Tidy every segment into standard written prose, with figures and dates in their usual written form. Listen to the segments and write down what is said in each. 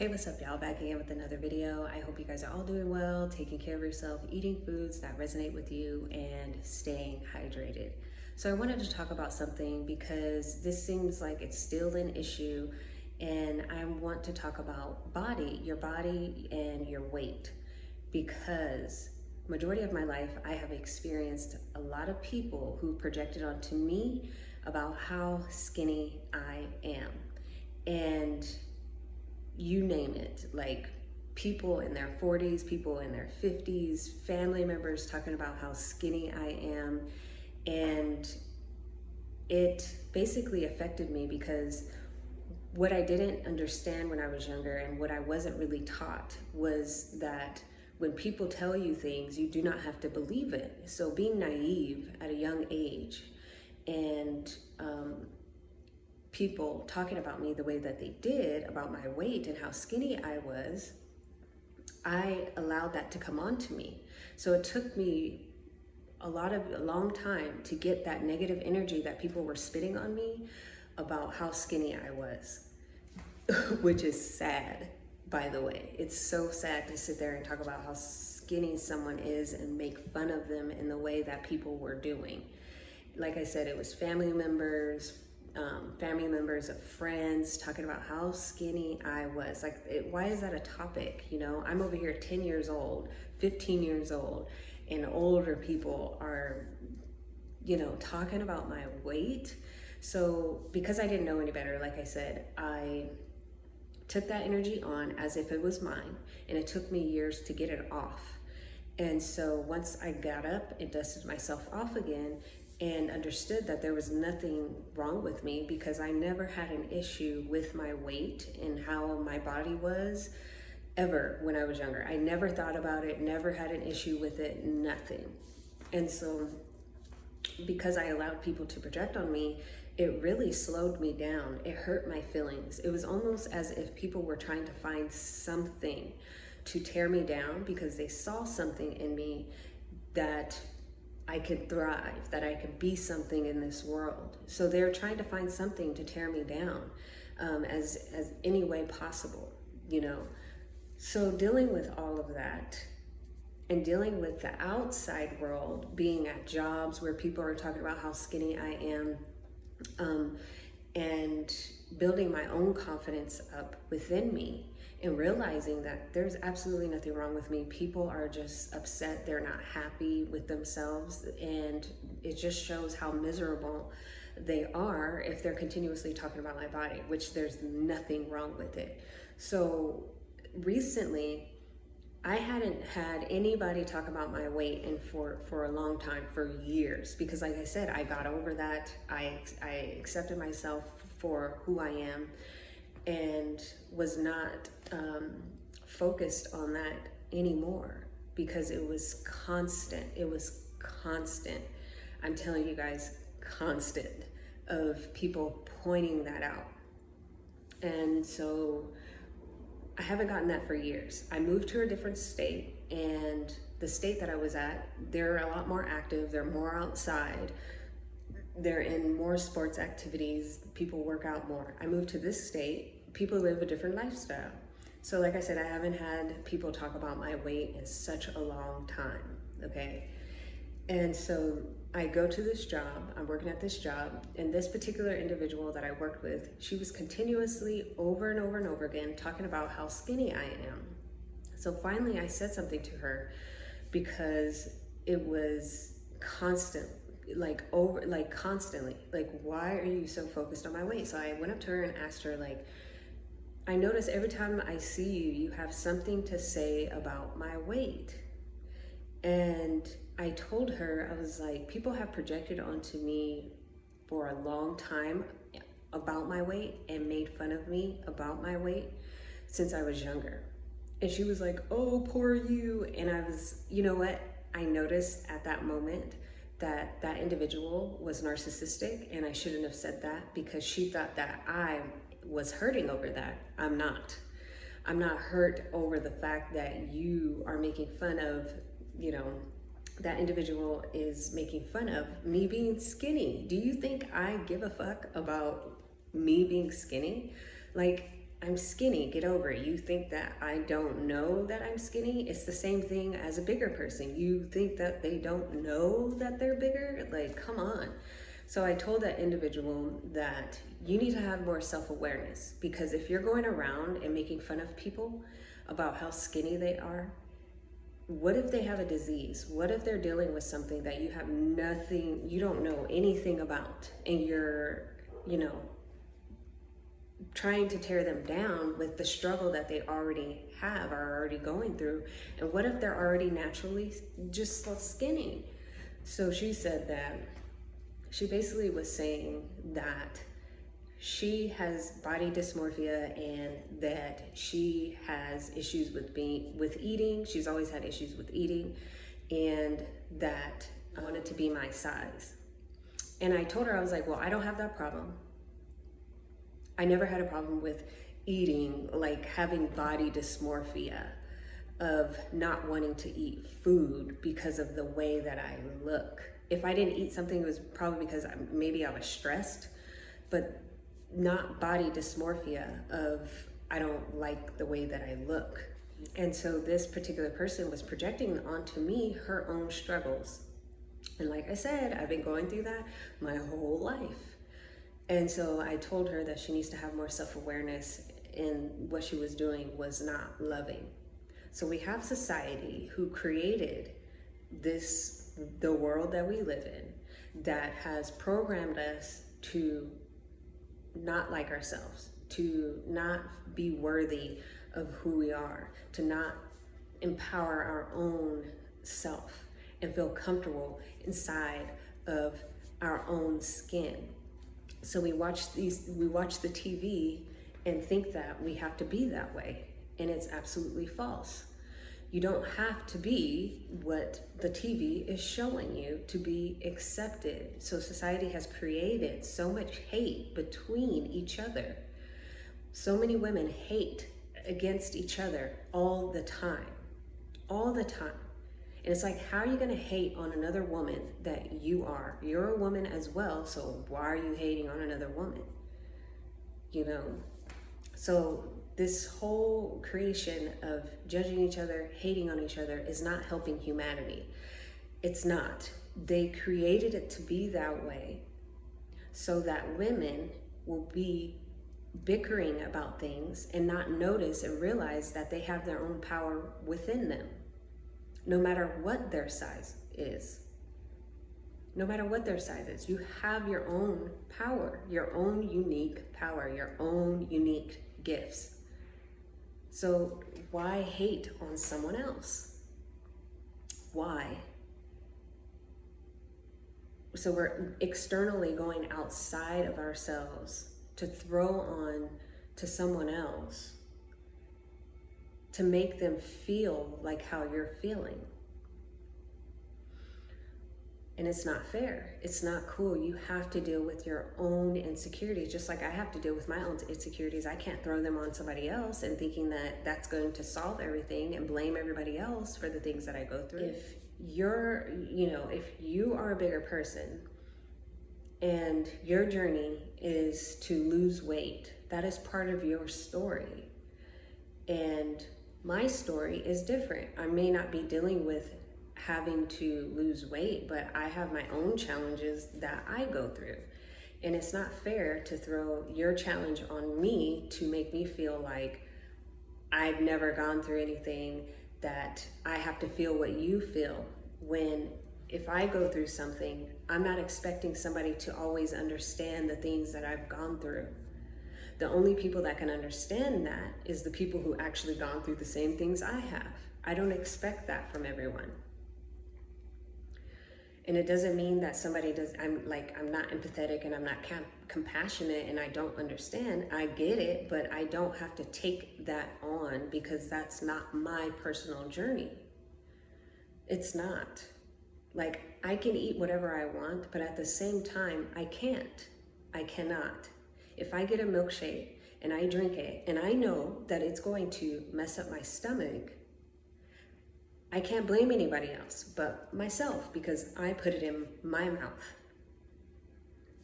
Hey, what's up, y'all? Back again with another video. I hope you guys are all doing well, taking care of yourself, eating foods that resonate with you, and staying hydrated. So I wanted to talk about something because this seems like it's still an issue, and I want to talk about your body and your weight, because majority of my life I have experienced a lot of people who projected onto me about how skinny I am. And you name it, like people in their 40s, people in their 50s, family members talking about how skinny I am. And it basically affected me because what I didn't understand when I was younger and what I wasn't really taught was that when people tell you things, you do not have to believe it. So being naive at a young age and people talking about me the way that they did about my weight and how skinny I was, I allowed that to come on to me. So it took me a long time to get that negative energy that people were spitting on me about how skinny I was, which is sad, by the way. It's so sad to sit there and talk about how skinny someone is and make fun of them in the way that people were doing. Like I said, it was family members of friends talking about how skinny I was. Why is that a topic? You know, I'm over here 10 years old, 15 years old, and older people are, talking about my weight. So because I didn't know any better, like I said, I took that energy on as if it was mine, and it took me years to get it off. And so once I got up and dusted myself off again, and understood that there was nothing wrong with me, because I never had an issue with my weight and how my body was ever when I was younger. I never thought about it, never had an issue with it, nothing. And so because I allowed people to project on me, it really slowed me down. It hurt my feelings. It was almost as if people were trying to find something to tear me down because they saw something in me that I could thrive, that I could be something in this world. So they're trying to find something to tear me down as any way possible, So dealing with all of that and dealing with the outside world, being at jobs where people are talking about how skinny I am, and building my own confidence up within me, and realizing that there's absolutely nothing wrong with me. People are just upset. They're not happy with themselves. And it just shows how miserable they are if they're continuously talking about my body, which there's nothing wrong with it. So recently, I hadn't had anybody talk about my weight for a long time, for years, because like I said, I got over that. I accepted myself for who I am and was not focused on that anymore, because it was constant. It was constant. I'm telling you guys, constant, of people pointing that out. And so I haven't gotten that for years. I moved to a different state, and the state that I was at, they're a lot more active. They're more outside. They're in more sports activities. People work out more. I moved to this state. People live a different lifestyle. So like I said, I haven't had people talk about my weight in such a long time, okay? And so I go to this job, I'm working at this job, and this particular individual that I worked with, she was continuously over and over and over again talking about how skinny I am. So finally I said something to her, because it was constantly, why are you so focused on my weight? So I went up to her and asked her, I notice every time I see you, you have something to say about my weight. And I told her, I was like, people have projected onto me for a long time about my weight and made fun of me about my weight since I was younger. And she was like, oh, poor you. And I was, you know what? I noticed at that moment that that individual was narcissistic, and I shouldn't have said that, because she thought that I was hurting over that. I'm not hurt over the fact that you are making fun of, that individual is making fun of me being skinny. Do you think I give a fuck about me being skinny? I'm skinny, get over it. You think that I don't know that I'm skinny? It's the same thing as a bigger person. You think that they don't know that they're bigger? Like, come on. So I told that individual that you need to have more self-awareness, because if you're going around and making fun of people about how skinny they are, what if they have a disease? What if they're dealing with something that you don't know anything about, and you're, trying to tear them down with the struggle that they already have, are already going through? And what if they're already naturally just so skinny? So she said that she basically was saying that she has body dysmorphia and that she has issues with eating. She's always had issues with eating, and that I wanted to be my size. And I told her, I was like, well, I don't have that problem. I never had a problem with eating, like having body dysmorphia, of not wanting to eat food because of the way that I look. If I didn't eat something, it was probably because maybe I was stressed, but not body dysmorphia of I don't like the way that I look. And so this particular person was projecting onto me her own struggles. And like I said, I've been going through that my whole life. And so I told her that she needs to have more self-awareness, and what she was doing was not loving. So we have society who created the world that we live in, that has programmed us to not like ourselves, to not be worthy of who we are, to not empower our own self and feel comfortable inside of our own skin. So we watch the TV and think that we have to be that way, and it's absolutely false. You don't have to be what the TV is showing you to be accepted. So society has created so much hate between each other. So many women hate against each other all the time. All the time. And it's like, how are you going to hate on another woman that you are? You're a woman as well, so why are you hating on another woman? So this whole creation of judging each other, hating on each other, is not helping humanity. It's not. They created it to be that way so that women will be bickering about things and not notice and realize that they have their own power within them. No matter what their size is. No matter what their size is, you have your own power, your own unique power, your own unique gifts. So why hate on someone else? Why? So we're externally going outside of ourselves to throw on to someone else, to make them feel like how you're feeling. And it's not fair. It's not cool. You have to deal with your own insecurities, just like I have to deal with my own insecurities. I can't throw them on somebody else and thinking that that's going to solve everything and blame everybody else for the things that I go through. If you are a bigger person and your journey is to lose weight, that is part of your story. And my story is different. I may not be dealing with having to lose weight, but I have my own challenges that I go through. And it's not fair to throw your challenge on me to make me feel like I've never gone through anything, that I have to feel what you feel. When if I go through something, I'm not expecting somebody to always understand the things that I've gone through. The only people that can understand that is the people who actually gone through the same things I have. I don't expect that from everyone. And it doesn't mean that I'm not empathetic and I'm not compassionate and I don't understand. I get it, but I don't have to take that on because that's not my personal journey. It's not. Like, I can eat whatever I want, but at the same time, I cannot. If I get a milkshake and I drink it and I know that it's going to mess up my stomach, I can't blame anybody else but myself because I put it in my mouth.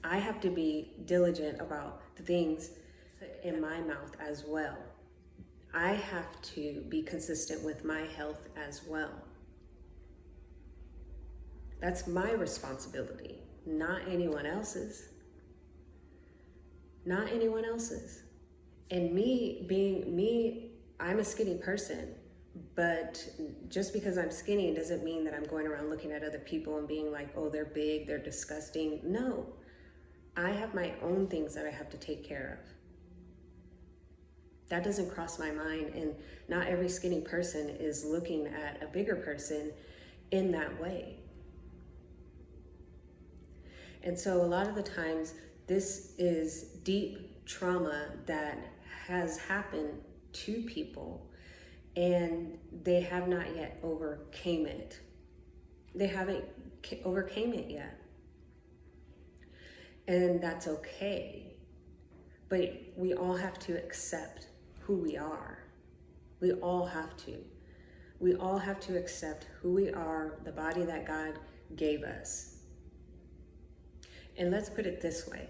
I have to be diligent about the things in my mouth as well. I have to be consistent with my health as well. That's my responsibility, not anyone else's. Not anyone else's. And me being me, I'm a skinny person, but just because I'm skinny doesn't mean that I'm going around looking at other people and being like, oh, they're big, they're disgusting. No, I have my own things that I have to take care of. That doesn't cross my mind, and not every skinny person is looking at a bigger person in that way. And so a lot of the times, this is deep trauma that has happened to people, and they have not yet overcame it. They haven't overcame it yet. And that's okay. But we all have to accept who we are. We all have to. We all have to accept who we are, the body that God gave us. And let's put it this way.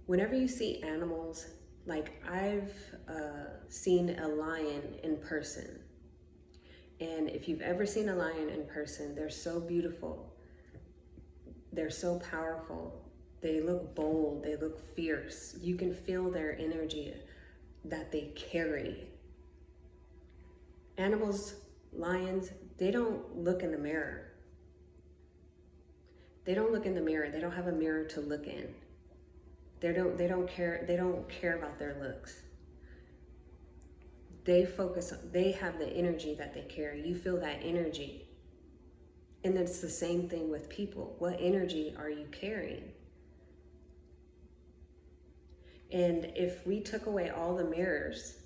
Whenever you see animals, like I've seen a lion in person. And if you've ever seen a lion in person, they're so beautiful. They're so powerful. They look bold. They look fierce. You can feel their energy that they carry. Animals, lions, they don't look in the mirror. They don't look in the mirror. They don't have a mirror to look in. They don't care about their looks. They have the energy that they carry. You feel that energy. And it's the same thing with people. What energy are you carrying? And if we took away all the mirrors,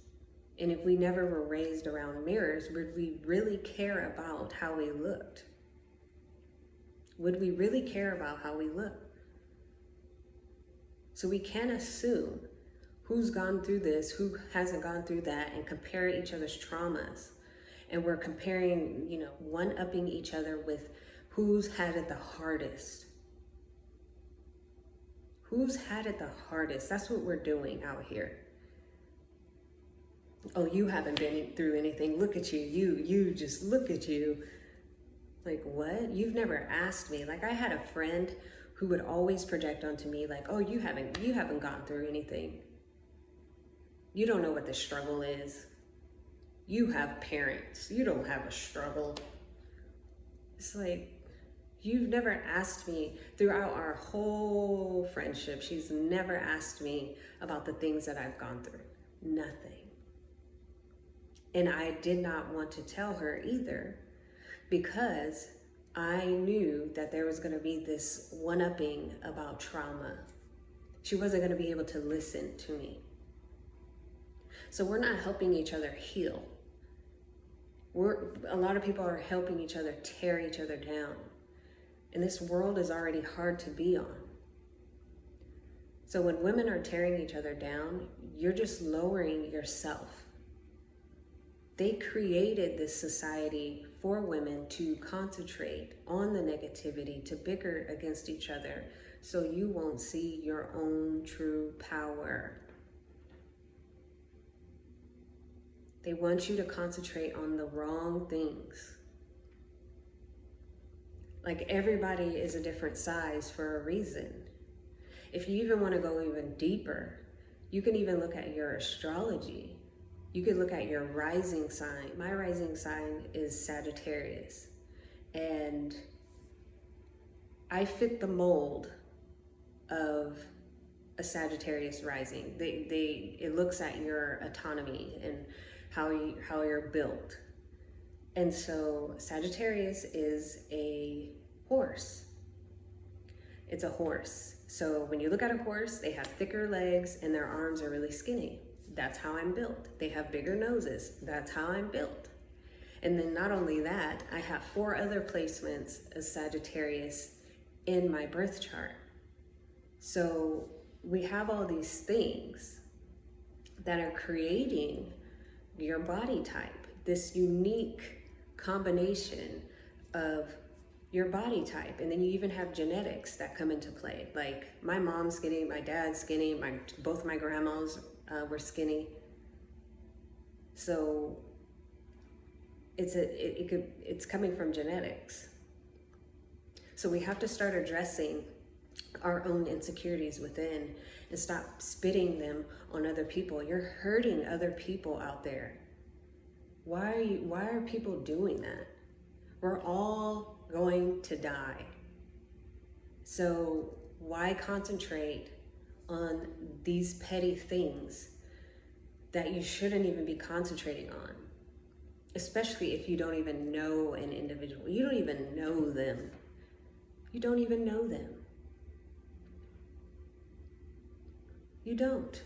and if we never were raised around mirrors, would we really care about how we looked? Would we really care about how we look? So we can't assume who's gone through this, who hasn't gone through that, and compare each other's traumas. And we're comparing, one-upping each other with who's had it the hardest. Who's had it the hardest? That's what we're doing out here. Oh, you haven't been through anything. Look at you. You just look at you. Like, what? You've never asked me. Like, I had a friend who would always project onto me like, oh, you haven't gone through anything. You don't know what the struggle is. You have parents. You don't have a struggle. It's like, you've never asked me throughout our whole friendship. She's never asked me about the things that I've gone through. Nothing. And I did not want to tell her either, because I knew that there was going to be this one-upping about trauma. She wasn't going to be able to listen to me. So we're not helping each other heal. A lot of people are helping each other tear each other down. And this world is already hard to be on. So when women are tearing each other down, you're just lowering yourself. They created this society for women to concentrate on the negativity, to bicker against each other, so you won't see your own true power. They want you to concentrate on the wrong things. Like, everybody is a different size for a reason. If you even want to go even deeper, you can even look at your astrology. You could look at your rising sign. My rising sign is Sagittarius. And I fit the mold of a Sagittarius rising. It looks at your autonomy and how you're built. And so Sagittarius is a horse. It's a horse. So when you look at a horse, they have thicker legs and their arms are really skinny. That's how I'm built. They have bigger noses. That's how I'm built. And then not only that, I have 4 other placements of Sagittarius in my birth chart. So we have all these things that are creating your body type, this unique combination of your body type. And then you even have genetics that come into play. Like my mom's skinny, my dad's skinny, both my grandmas were skinny. So it's coming from genetics. So we have to start addressing our own insecurities within and stop spitting them on other people. You're hurting other people out there. Why are people doing that? We're all going to die. So why concentrate on these petty things that you shouldn't even be concentrating on? Especially if you don't even know an individual. You don't even know them. You don't even know them. You don't.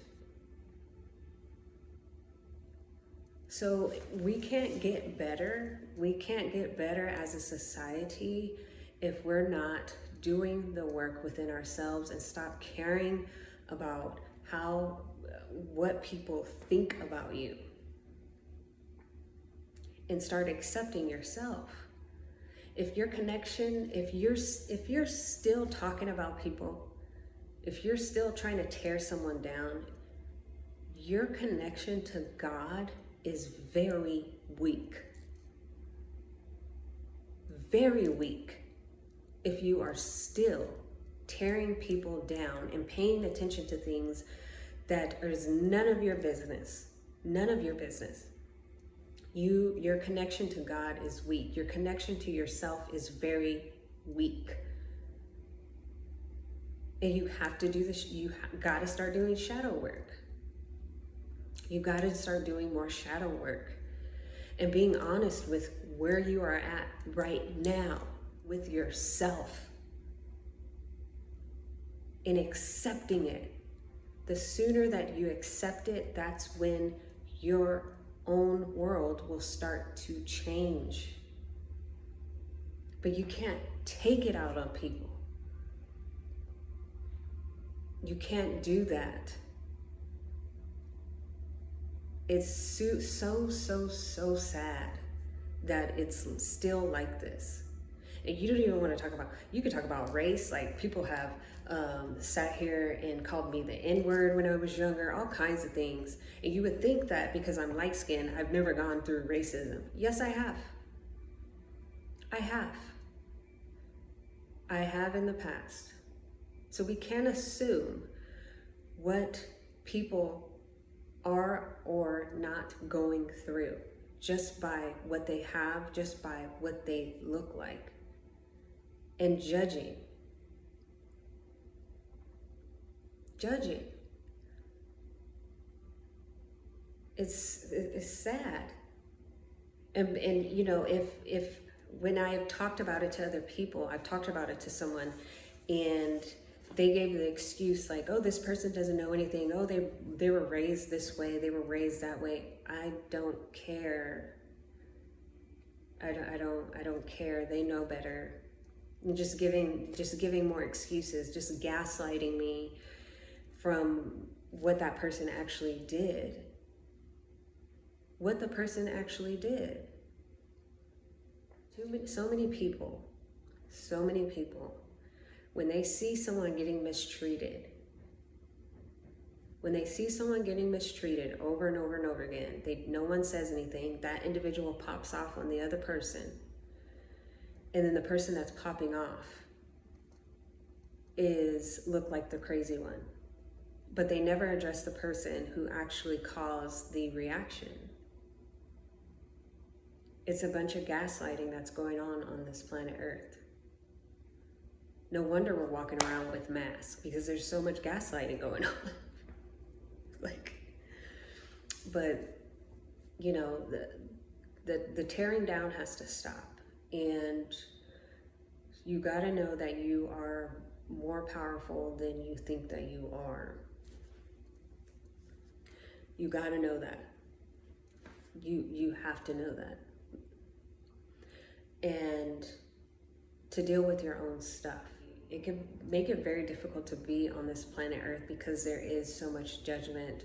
So we can't get better. We can't get better as a society if we're not doing the work within ourselves and stop caring about what people think about you, and start accepting yourself. If your connection, if you're still talking about people, if you're still trying to tear someone down, your connection to God is very weak. Very weak. If you are still tearing people down and paying attention to things that is none of your business, none of your business. Your connection to God is weak. Your connection to yourself is very weak. And you have to do this. You got to start doing shadow work. You got to start doing more shadow work and being honest with where you are at right now with yourself and accepting it. The sooner that you accept it, that's when your own world will start to change. But you can't take it out on people. You can't do that. It's so sad that it's still like this. And you don't even want to talk about, you could talk about race. Like people have sat here and called me the N-word when I was younger, all kinds of things. And you would think that because I'm light-skinned, I've never gone through racism. Yes, I have. I have in the past. So we can't assume what people are or not going through just by what they have, just by what they look like. And judging. It's sad. And you know, if when I've talked about it to other people, I've talked about it to someone and they gave the excuse like, oh, this person doesn't know anything. Oh, they were raised this way. They were raised that way. I don't care. I don't care. They know better. And just giving more excuses, just gaslighting me from what that person actually did. What the person actually did. So many people, when they see someone getting mistreated, over and over and over again, no one says anything, that individual pops off on the other person. And then the person that's popping off look like the crazy one. But they never address the person who actually caused the reaction. It's a bunch of gaslighting that's going on this planet Earth. No wonder we're walking around with masks, because there's so much gaslighting going on. But you know, the tearing down has to stop. And you got to know that you are more powerful than you think that you are. You got to know that. You have to know that. And to deal with your own stuff. It can make it very difficult to be on this planet Earth because there is so much judgment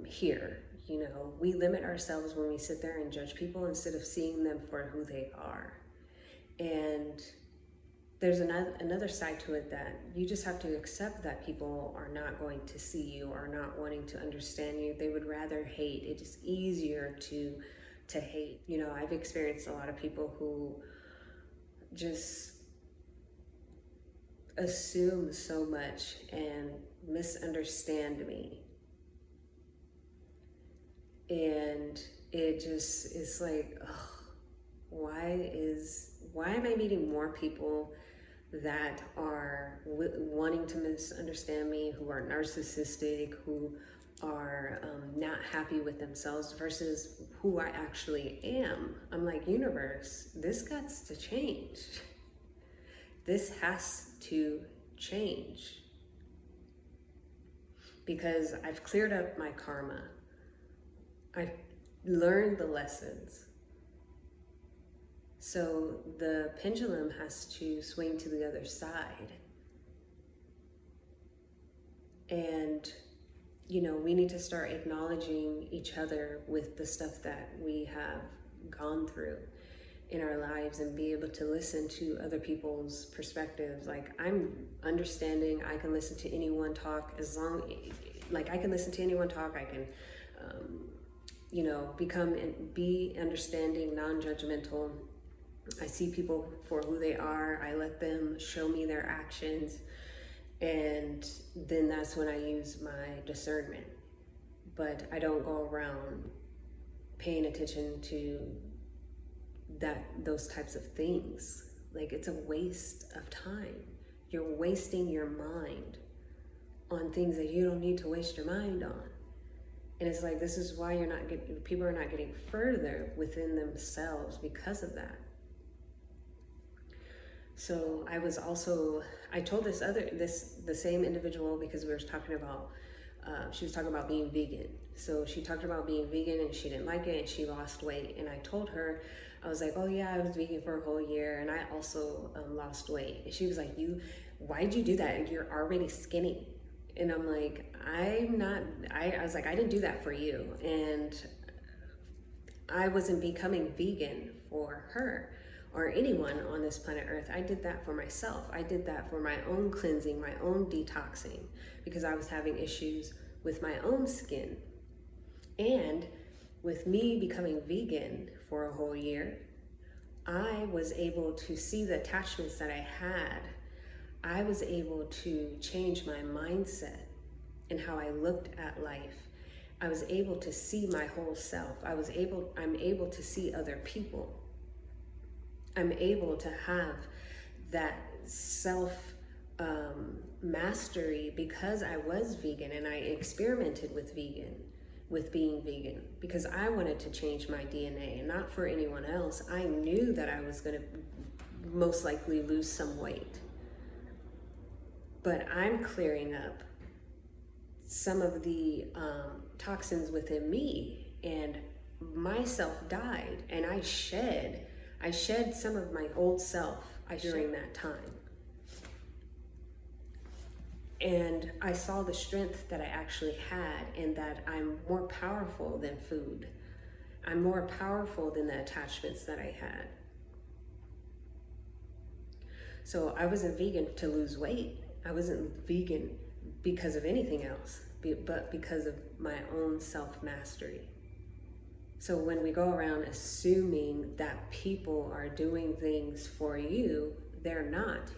here. You know, we limit ourselves when we sit there and judge people instead of seeing them for who they are. And there's another side to it, that you just have to accept that people are not going to see you, or not wanting to understand you. They would rather hate. It's just easier to hate. You know, I've experienced a lot of people who just assume so much and misunderstand me. And it just is like, ugh, why am I meeting more people that are wanting to misunderstand me, who are narcissistic, who are not happy with themselves, versus who I actually am? I'm like, universe, this got to change. This has to change, because I've cleared up my karma. I've learned the lessons. So the pendulum has to swing to the other side. And, you know, we need to start acknowledging each other with the stuff that we have gone through in our lives, and be able to listen to other people's perspectives. Like, I'm understanding. I can listen to anyone talk, I can listen to anyone talk. I can, you know, be understanding, non-judgmental. I see people for who they are. I let them show me their actions. And then that's when I use my discernment. But I don't go around paying attention to those types of things. Like, it's a waste of time. You're wasting your mind on things that you don't need to waste your mind on. And it's like, this is why people are not getting further within themselves because of that. So I told the same individual, because we were talking about, she was talking about being vegan. So she talked about being vegan and she didn't like it and she lost weight. And I told her, I was like, oh yeah, I was vegan for a whole year and I also lost weight. And she was like, why'd you do that? You're already skinny. And I'm like, I was like, I didn't do that for you. And I wasn't becoming vegan for her or anyone on this planet Earth. I did that for myself. I did that for my own cleansing, my own detoxing, because I was having issues with my own skin. And with me becoming vegan for a whole year, I was able to see the attachments that I had. I was able to change my mindset and how I looked at life. I was able to see my whole self. I'm able to see other people. I'm able to have that self mastery because I was vegan, and I experimented with being vegan, because I wanted to change my DNA and not for anyone else. I knew that I was going to most likely lose some weight. But I'm clearing up some of the toxins within me, and myself died, and I shed some of my old self during that time. And I saw the strength that I actually had, and that I'm more powerful than food. I'm more powerful than the attachments that I had. So I wasn't vegan to lose weight. I wasn't vegan because of anything else, but because of my own self-mastery. So when we go around assuming that people are doing things for you, they're not.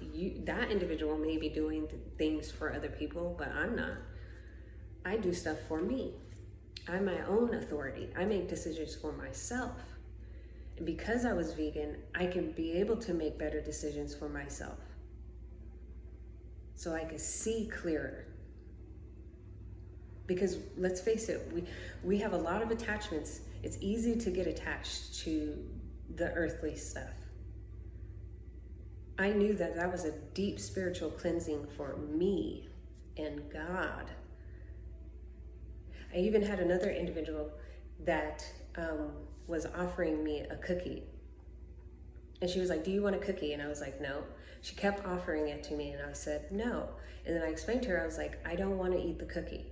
That individual may be doing things for other people, but I'm not. I do stuff for me. I'm my own authority. I make decisions for myself. And because I was vegan, I can be able to make better decisions for myself. So I can see clearer. Because let's face it, we have a lot of attachments. It's easy to get attached to the earthly stuff. I knew that was a deep spiritual cleansing for me and God. I even had another individual that was offering me a cookie. And she was like, do you want a cookie? And I was like, no. She kept offering it to me, and I said, no. And then I explained to her, I was like, I don't want to eat the cookie.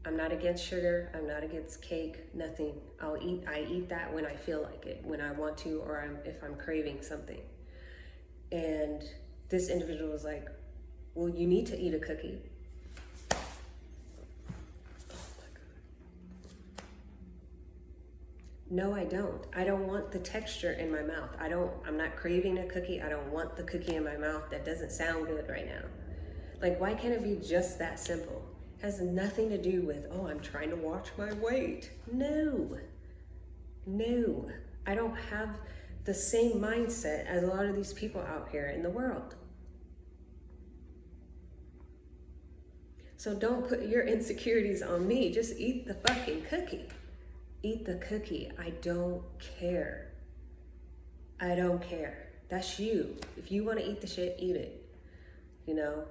I'm not against sugar. I'm not against cake, nothing. I eat that when I feel like it, when I want to, or if I'm craving something. And this individual was like, well, you need to eat a cookie. No, I don't. I don't want the texture in my mouth. I'm not craving a cookie. I don't want the cookie in my mouth. That doesn't sound good right now. Like, why can't it be just that simple? It has nothing to do with, oh, I'm trying to watch my weight. No. I don't have the same mindset as a lot of these people out here in the world. So don't put your insecurities on me. Just eat the fucking cookie. Eat the cookie. I don't care. I don't care. That's you. If you want to eat the shit, eat it. You know?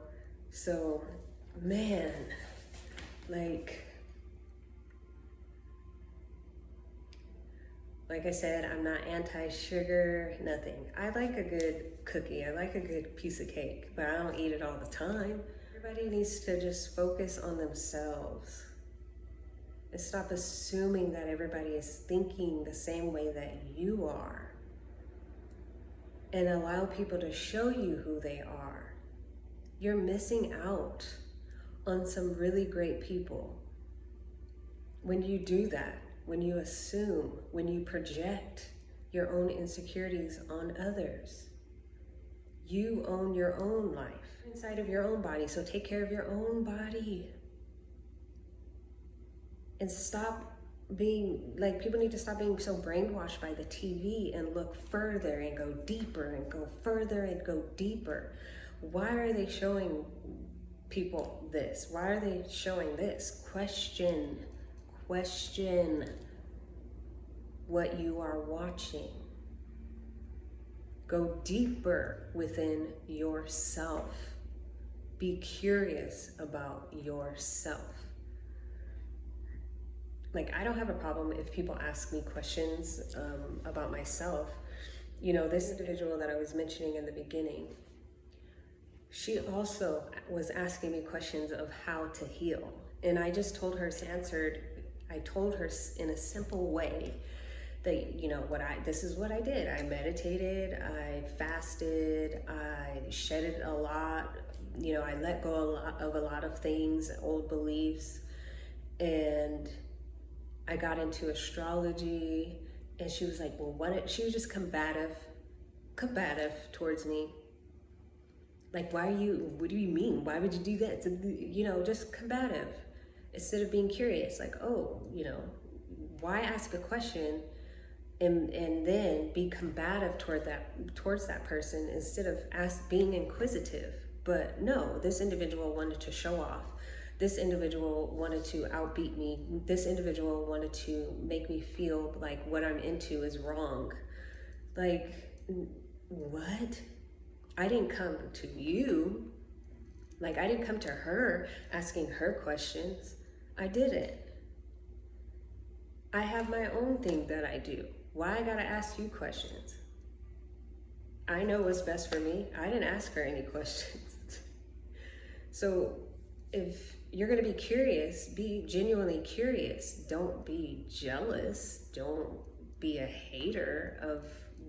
So, man, like I said, I'm not anti-sugar, nothing. I like a good cookie. I like a good piece of cake, but I don't eat it all the time. Everybody needs to just focus on themselves and stop assuming that everybody is thinking the same way that you are, and allow people to show you who they are. You're missing out on some really great people when you do that, when you assume, when you project your own insecurities on others. You own your own life inside of your own body, so take care of your own body. And stop being, like, people need to stop being so brainwashed by the TV and look further and go deeper and go further and go deeper. Why are they showing people this? Why are they showing this? Question what you are watching. Go deeper within yourself. Be curious about yourself. Like, I don't have a problem if people ask me questions about myself. You know, this individual that I was mentioning in the beginning, she also was asking me questions of how to heal. And I just told her, I told her in a simple way that, you know, this is what I did. I meditated, I fasted, I shedded a lot, you know, I let go of a lot of things, old beliefs, and I got into astrology. And she was like, well, she was just combative towards me. Like, what do you mean? Why would you do that? It's, you know, just combative instead of being curious. Like, oh, you know, why ask a question and then be combative towards that person instead of being inquisitive? But no, this individual wanted to show off. This individual wanted to outbeat me. This individual wanted to make me feel like what I'm into is wrong. Like, what? I didn't come to you. Like, I didn't come to her asking her questions. I didn't. I have my own thing that I do. Why I gotta ask you questions? I know what's best for me. I didn't ask her any questions. So if you're gonna be curious, be genuinely curious. Don't be jealous. Don't be a hater of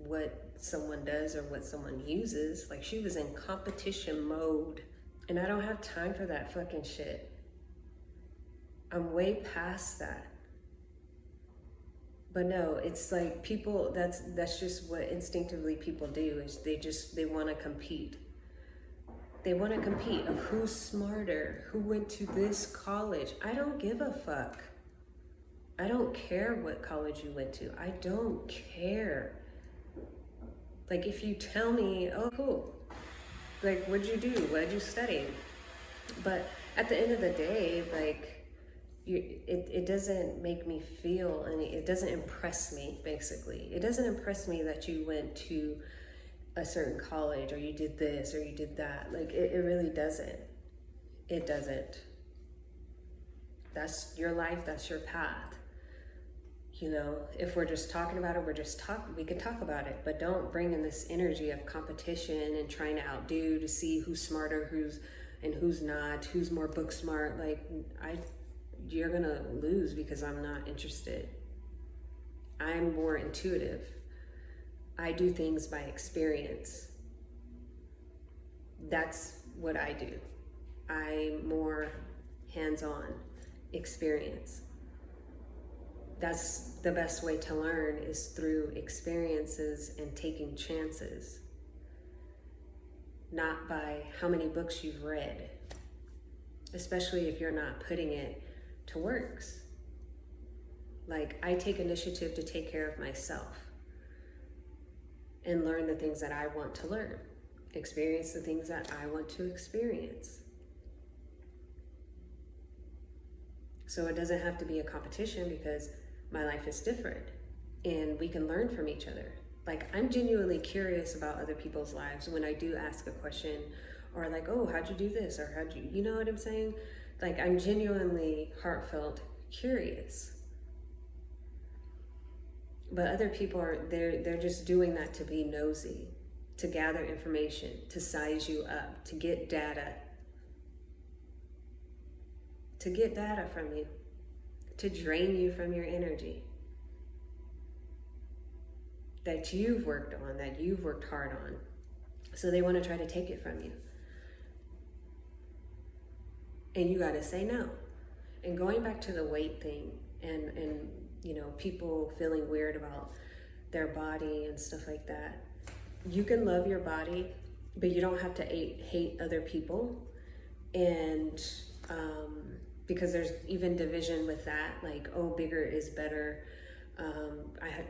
what someone does or what someone uses. Like, she was in competition mode, and I don't have time for that fucking shit. I'm way past that. But no, it's like people, that's just what instinctively people do, is they want to compete. They want to compete of who's smarter, who went to this college. I don't give a fuck. I don't care what college you went to. I don't care. Like, if you tell me, oh, cool, like, what'd you do? What'd you study? But at the end of the day, like, it doesn't make me feel it doesn't impress me, basically. It doesn't impress me that you went to a certain college, or you did this, or you did that. Like, it really doesn't. It doesn't. That's your life, that's your path. You know, if we're just talking about it, we can talk about it, but don't bring in this energy of competition and trying to outdo to see who's smarter, who's not, who's more book smart. Like, you're gonna lose, because I'm not interested. I'm more intuitive. I do things by experience. That's what I do. I'm more hands-on experience. That's the best way to learn, is through experiences and taking chances, not by how many books you've read, especially if you're not putting it to works. Like, I take initiative to take care of myself and learn the things that I want to learn, experience the things that I want to experience. So it doesn't have to be a competition, because my life is different and we can learn from each other. Like, I'm genuinely curious about other people's lives when I do ask a question, or like, oh, how'd you do this? Or how'd you know what I'm saying? Like, I'm genuinely heartfelt curious. But other people they're just doing that to be nosy, to gather information, to size you up, to get data from you, to drain you from your energy that you've worked on, that you've worked hard on. So they want to try to take it from you. And you got to say no. And going back to the weight thing, and people feeling weird about their body and stuff like that. You can love your body, but you don't have to hate other people. And because there's even division with that, like, oh, bigger is better.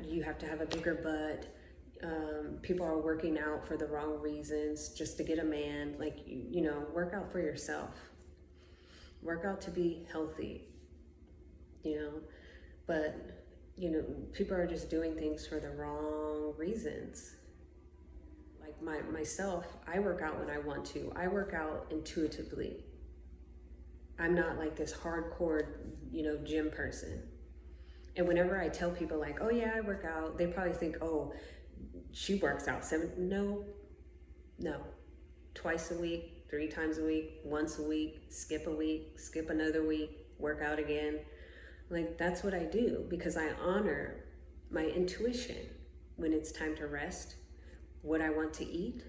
You have to have a bigger butt. People are working out for the wrong reasons, just to get a man. Like, work out for yourself. Work out to be healthy, but people are just doing things for the wrong reasons. Like myself, I work out when I want to. I work out intuitively. I'm not like this hardcore, gym person. And whenever I tell people like, oh yeah, I work out, they probably think, oh, she works out no, twice a week, 3 times a week, once a week, skip another week, work out again. Like, that's what I do, because I honor my intuition when it's time to rest, what I want to eat.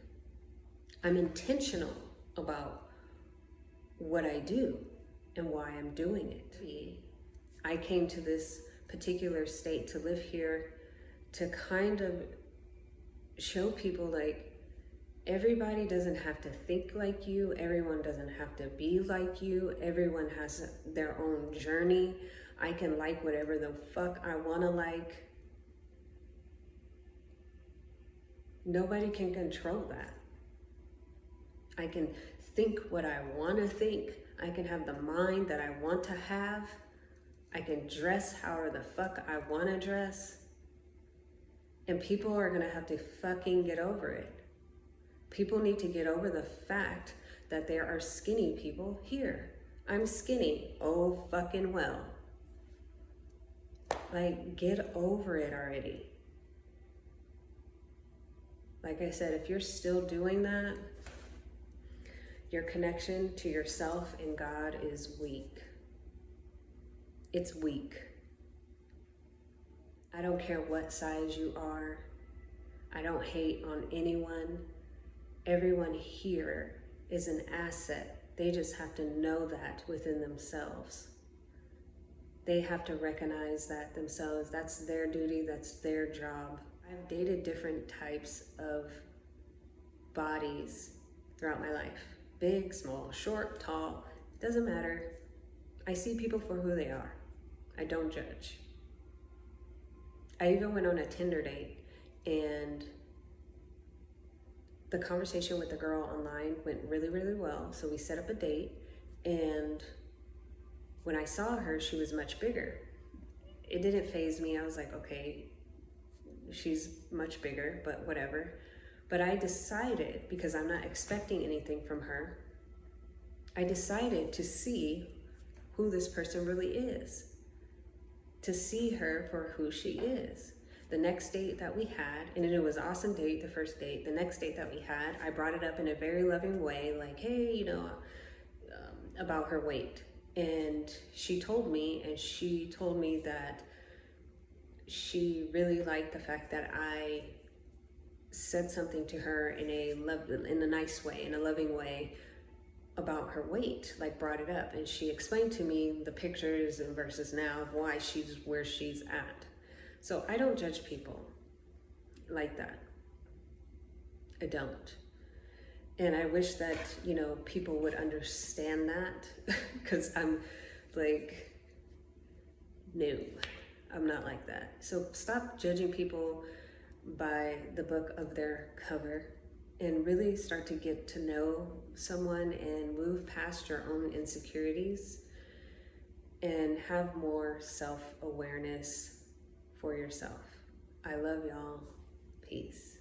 I'm intentional about what I do and why I'm doing it. I came to this particular state to live here to kind of show people, like, everybody doesn't have to think like you. Everyone doesn't have to be like you. Everyone has their own journey. I can like whatever the fuck I want to like. Nobody can control that. I can think what I want to think. I can have the mind that I want to have. I can dress however the fuck I want to dress. And people are going to have to fucking get over it. People need to get over the fact that there are skinny people here. I'm skinny. Oh, fucking well. Like, get over it already. Like I said, if you're still doing that, your connection to yourself and God is weak. It's weak. I don't care what size you are. I don't hate on anyone. Everyone here is an asset. They just have to know that within themselves. They have to recognize that themselves. That's their duty, that's their job. I've dated different types of bodies throughout my life. Big, small, short, tall, doesn't matter. I see people for who they are. I don't judge. I even went on a Tinder date, and the conversation with the girl online went really, really well. So we set up a date, and when I saw her, she was much bigger. It didn't faze me. I was like, okay, she's much bigger, but whatever. But I decided, because I'm not expecting anything from her, I decided to see who this person really is, to see her for who she is. The next date that we had, and it was an awesome date, the first date, the next date that we had, I brought it up in a very loving way, like, hey, about her weight. And she told me that she really liked the fact that I said something to her in a nice way, in a loving way, about her weight, like brought it up, and she explained to me the pictures and versus now of why she's where she's at. So I don't judge people like that. I don't. And I wish that, people would understand that, because I'm like, no, I'm not like that. So stop judging people by the book of their cover, and really start to get to know someone and move past your own insecurities and have more self-awareness for yourself. I love y'all. Peace.